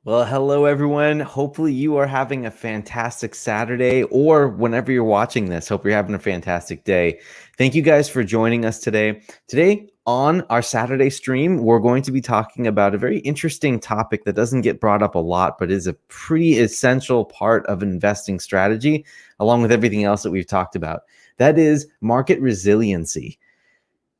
Well, hello everyone. Hopefully you are having a fantastic Saturday, or whenever you're watching this, hope you're having a fantastic day. Thank you guys for joining us today. Today on our Saturday stream, we're going to be talking about a very interesting topic that doesn't get brought up a lot, but is a pretty essential part of investing strategy, along with everything else that we've talked about. That is market resiliency.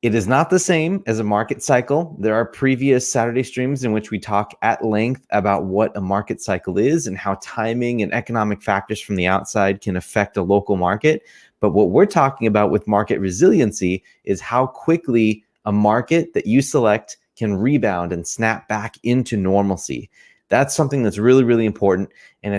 It is not the same as a market cycle. There are previous Saturday streams in which we talk at length about what a market cycle is and how timing and economic factors from the outside can affect a local market. But what we're talking about with market resiliency is how quickly a market that you select can rebound and snap back into normalcy. That's something that's really, really important. And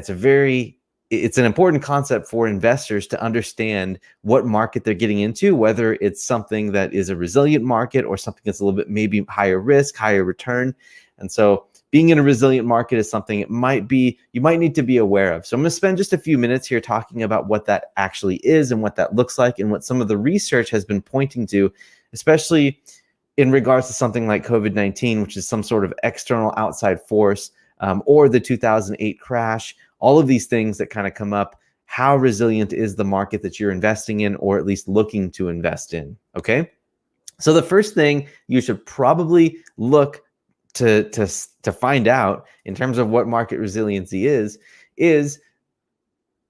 it's an important concept for investors to understand what market they're getting into, whether it's something that is a resilient market or something that's a little bit maybe higher risk, higher return. And so being in a resilient market is something you might need to be aware of. So I'm going to spend just a few minutes here talking about what that actually is and what that looks like and what some of the research has been pointing to, especially in regards to something like COVID-19, which is some sort of external outside force, or the 2008 crash. All of these things that kind of come up. How resilient is the market that you're investing in, or at least looking to invest in? Okay. So the first thing you should probably look to find out in terms of what market resiliency is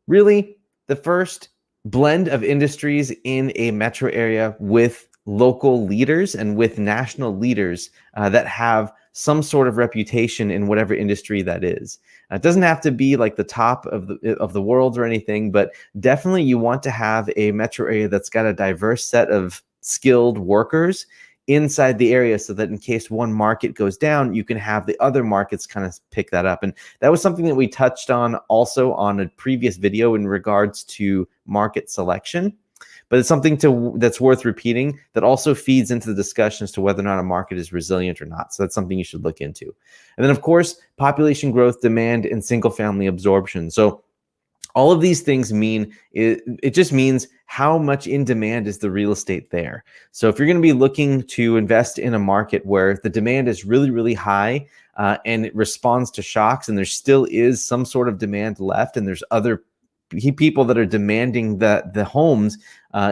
really the first blend of industries in a metro area with local leaders and with national leaders that have some sort of reputation in whatever industry that is. It doesn't have to be like the top of the world or anything, but definitely you want to have a metro area that's got a diverse set of skilled workers inside the area, so that in case one market goes down, you can have the other markets kind of pick that up. And that was something that we touched on also on a previous video in regards to market selection. But it's something that's worth repeating that also feeds into the discussion as to whether or not a market is resilient or not. So that's something you should look into. And then, of course, population growth, demand, and single-family absorption. So all of these things mean, it just means how much in demand is the real estate there. So if you're going to be looking to invest in a market where the demand is really, really high and it responds to shocks, and there still is some sort of demand left, and there's other people that are demanding the homes,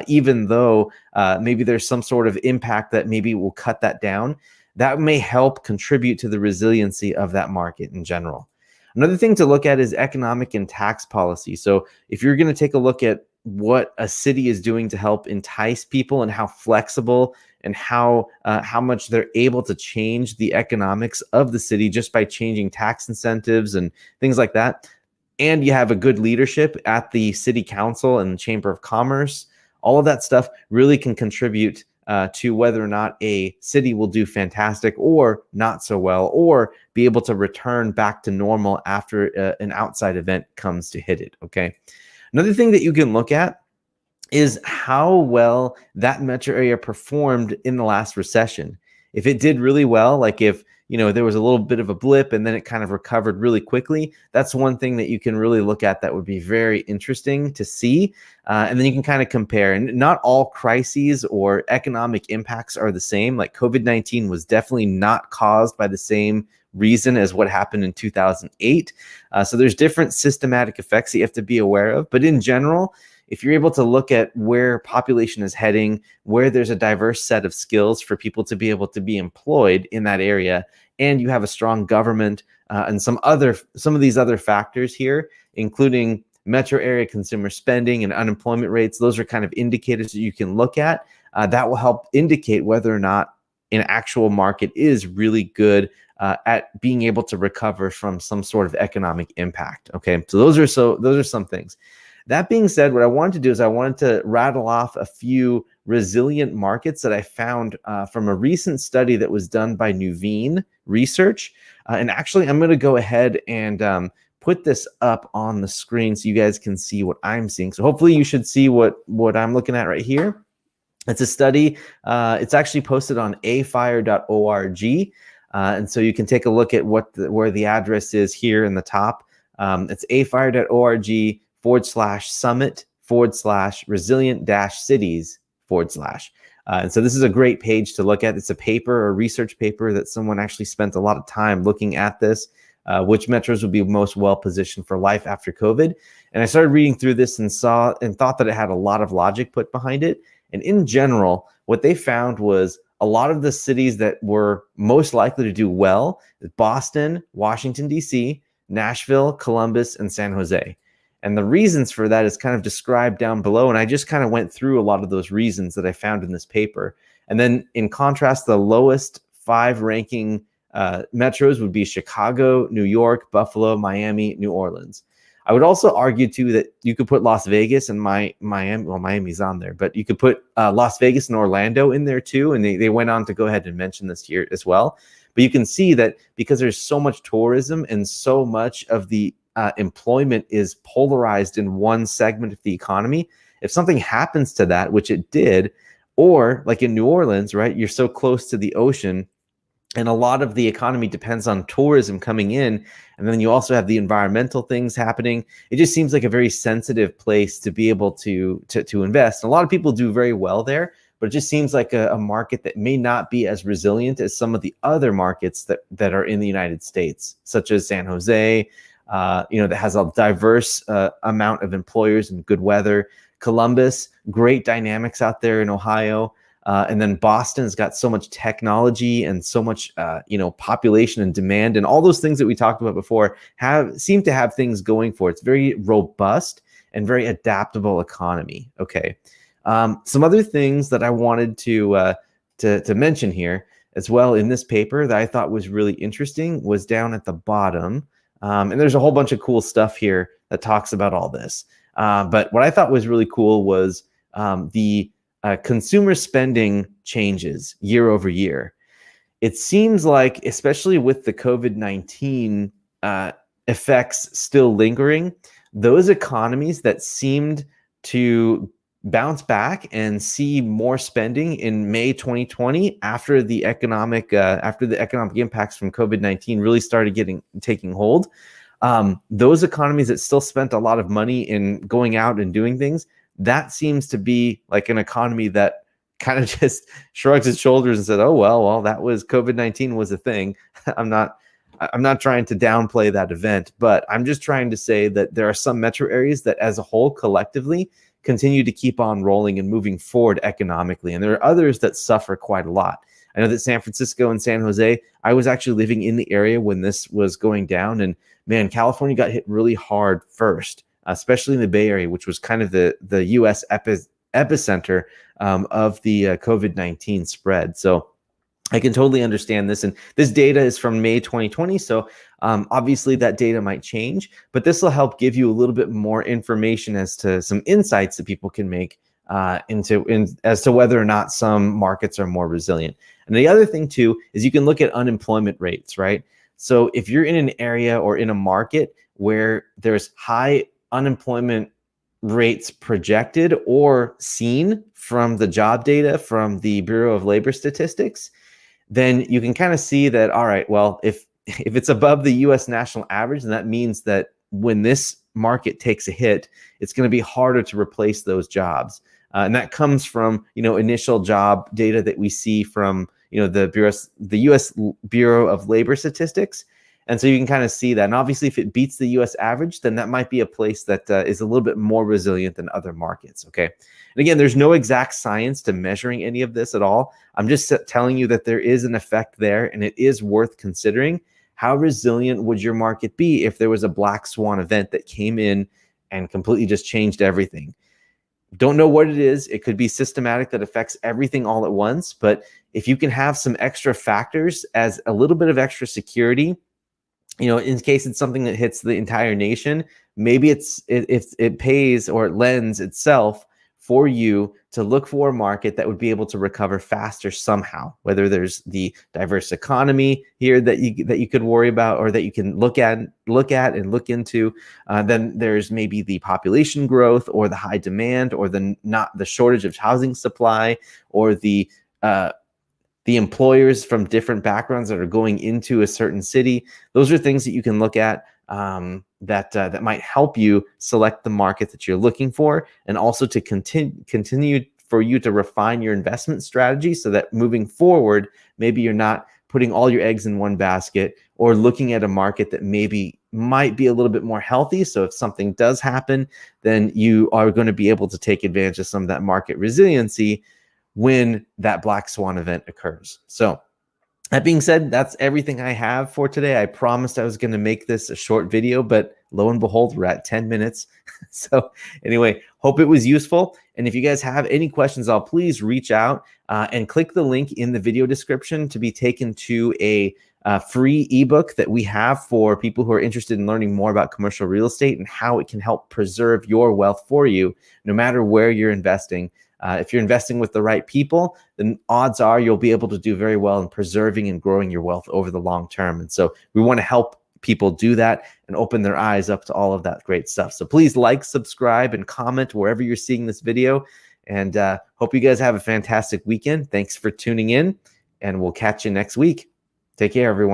even though maybe there's some sort of impact that maybe will cut that down, that may help contribute to the resiliency of that market in general. Another thing to look at is economic and tax policy. So if you're going to take a look at what a city is doing to help entice people and how flexible and how much they're able to change the economics of the city just by changing tax incentives and things like that, and you have a good leadership at the city council and the chamber of commerce, all of that stuff really can contribute to whether or not a city will do fantastic or not so well, or be able to return back to normal after an outside event comes to hit it. Okay. Another thing that you can look at is how well that metro area performed in the last recession. If it did really well, like if there was a little bit of a blip and then it kind of recovered really quickly, that's one thing that you can really look at that would be very interesting to see. And then you can kind of compare. And not all crises or economic impacts are the same. Like COVID-19 was definitely not caused by the same reason as what happened in 2008. So there's different systematic effects that you have to be aware of. But in general, if you're able to look at where population is heading, where there's a diverse set of skills for people to be able to be employed in that area, and you have a strong government and some of these other factors here, including metro area consumer spending and unemployment rates, those are kind of indicators that you can look at that will help indicate whether or not an actual market is really good at being able to recover from some sort of economic impact. Okay, so those are some things. That being said, what I wanted to do is I wanted to rattle off a few resilient markets that I found from a recent study that was done by Nuveen Research. And actually, I'm going to go ahead and put this up on the screen so you guys can see what I'm seeing. So hopefully you should see what I'm looking at right here. It's a study. It's actually posted on afire.org. And so you can take a look at where the address is here in the top. It's afire.org/summit/resilient-cities/. And so this is a great page to look at. It's a paper, a research paper that someone actually spent a lot of time looking at this. which metros would be most well positioned for life after COVID. And I started reading through this and thought that it had a lot of logic put behind it. And in general, what they found was a lot of the cities that were most likely to do well: Boston, Washington, D.C., Nashville, Columbus, and San Jose. And the reasons for that is kind of described down below. And I just kind of went through a lot of those reasons that I found in this paper. And then in contrast, the lowest 5 ranking metros would be Chicago, New York, Buffalo, Miami, New Orleans. I would also argue too that you could put Las Vegas and Miami. Well, Miami's on there, but you could put Las Vegas and Orlando in there too. And they went on to go ahead and mention this here as well. But you can see that because there's so much tourism and so much of the employment is polarized in one segment of the economy, if something happens to that, which it did, or like in New Orleans, right, you're so close to the ocean, and a lot of the economy depends on tourism coming in. And then you also have the environmental things happening. It just seems like a very sensitive place to be able to invest. And a lot of people do very well there, but it just seems like a market that may not be as resilient as some of the other markets that are in the United States, such as San Jose, that has a diverse amount of employers and good weather. Columbus, great dynamics out there in Ohio. And then Boston's got so much technology and so much, population and demand, and all those things that we talked about before seem to have things going for it. It's very robust and very adaptable economy. Okay. Some other things that I wanted to mention here as well in this paper that I thought was really interesting was down at the bottom. And there's a whole bunch of cool stuff here that talks about all this. But what I thought was really cool was the consumer spending changes year over year. It seems like, especially with the COVID-19 effects still lingering, those economies that seemed to bounce back and see more spending in May 2020 after the economic impacts from COVID-19 really started taking hold. Those economies that still spent a lot of money in going out and doing things, that seems to be like an economy that kind of just shrugs its shoulders and said, "Oh well, that was COVID-19 was a thing." I'm not trying to downplay that event, but I'm just trying to say that there are some metro areas that, as a whole, collectively, continue to keep on rolling and moving forward economically, and there are others that suffer quite a lot. I know that San Francisco and San Jose, I was actually living in the area when this was going down, and man, California got hit really hard first, especially in the Bay Area, which was kind of the U.S. epicenter of the COVID-19 spread. So I can totally understand this. And this data is from May 2020. So obviously that data might change, but this will help give you a little bit more information as to some insights that people can make as to whether or not some markets are more resilient. And the other thing too is you can look at unemployment rates, right? So if you're in an area or in a market where there's high unemployment rates projected or seen from the job data from the Bureau of Labor Statistics, then you can kind of see that, all right, well, if it's above the US national average, then that means that when this market takes a hit, it's going to be harder to replace those jobs. And that comes from, initial job data that we see from, the US Bureau of Labor Statistics. And so you can kind of see that. And obviously, if it beats the US average, then that might be a place that is a little bit more resilient than other markets. Okay. And again, there's no exact science to measuring any of this at all. I'm just telling you that there is an effect there, and it is worth considering. How resilient would your market be if there was a black swan event that came in and completely just changed everything? Don't know what it is. It could be systematic that affects everything all at once. But if you can have some extra factors as a little bit of extra security, in case it's something that hits the entire nation, maybe it pays or it lends itself for you to look for a market that would be able to recover faster somehow, whether there's the diverse economy here that you could worry about or that you can look at and look into. Then there's maybe the population growth or the high demand or the shortage of housing supply or the employers from different backgrounds that are going into a certain city. Those are things that you can look at that might help you select the market that you're looking for, and also to continue for you to refine your investment strategy so that moving forward, maybe you're not putting all your eggs in one basket, or looking at a market that maybe might be a little bit more healthy. So if something does happen, then you are going to be able to take advantage of some of that market resiliency when that black swan event occurs. So that being said, that's everything I have for today. I promised I was going to make this a short video, but lo and behold, we're at 10 minutes. So anyway, hope it was useful. And if you guys have any questions, I'll please reach out and click the link in the video description to be taken to a free ebook that we have for people who are interested in learning more about commercial real estate and how it can help preserve your wealth for you, no matter where you're investing. If you're investing with the right people, then odds are you'll be able to do very well in preserving and growing your wealth over the long term. And so we want to help people do that and open their eyes up to all of that great stuff. So please like, subscribe, and comment wherever you're seeing this video. And hope you guys have a fantastic weekend. Thanks for tuning in, and we'll catch you next week. Take care, everyone.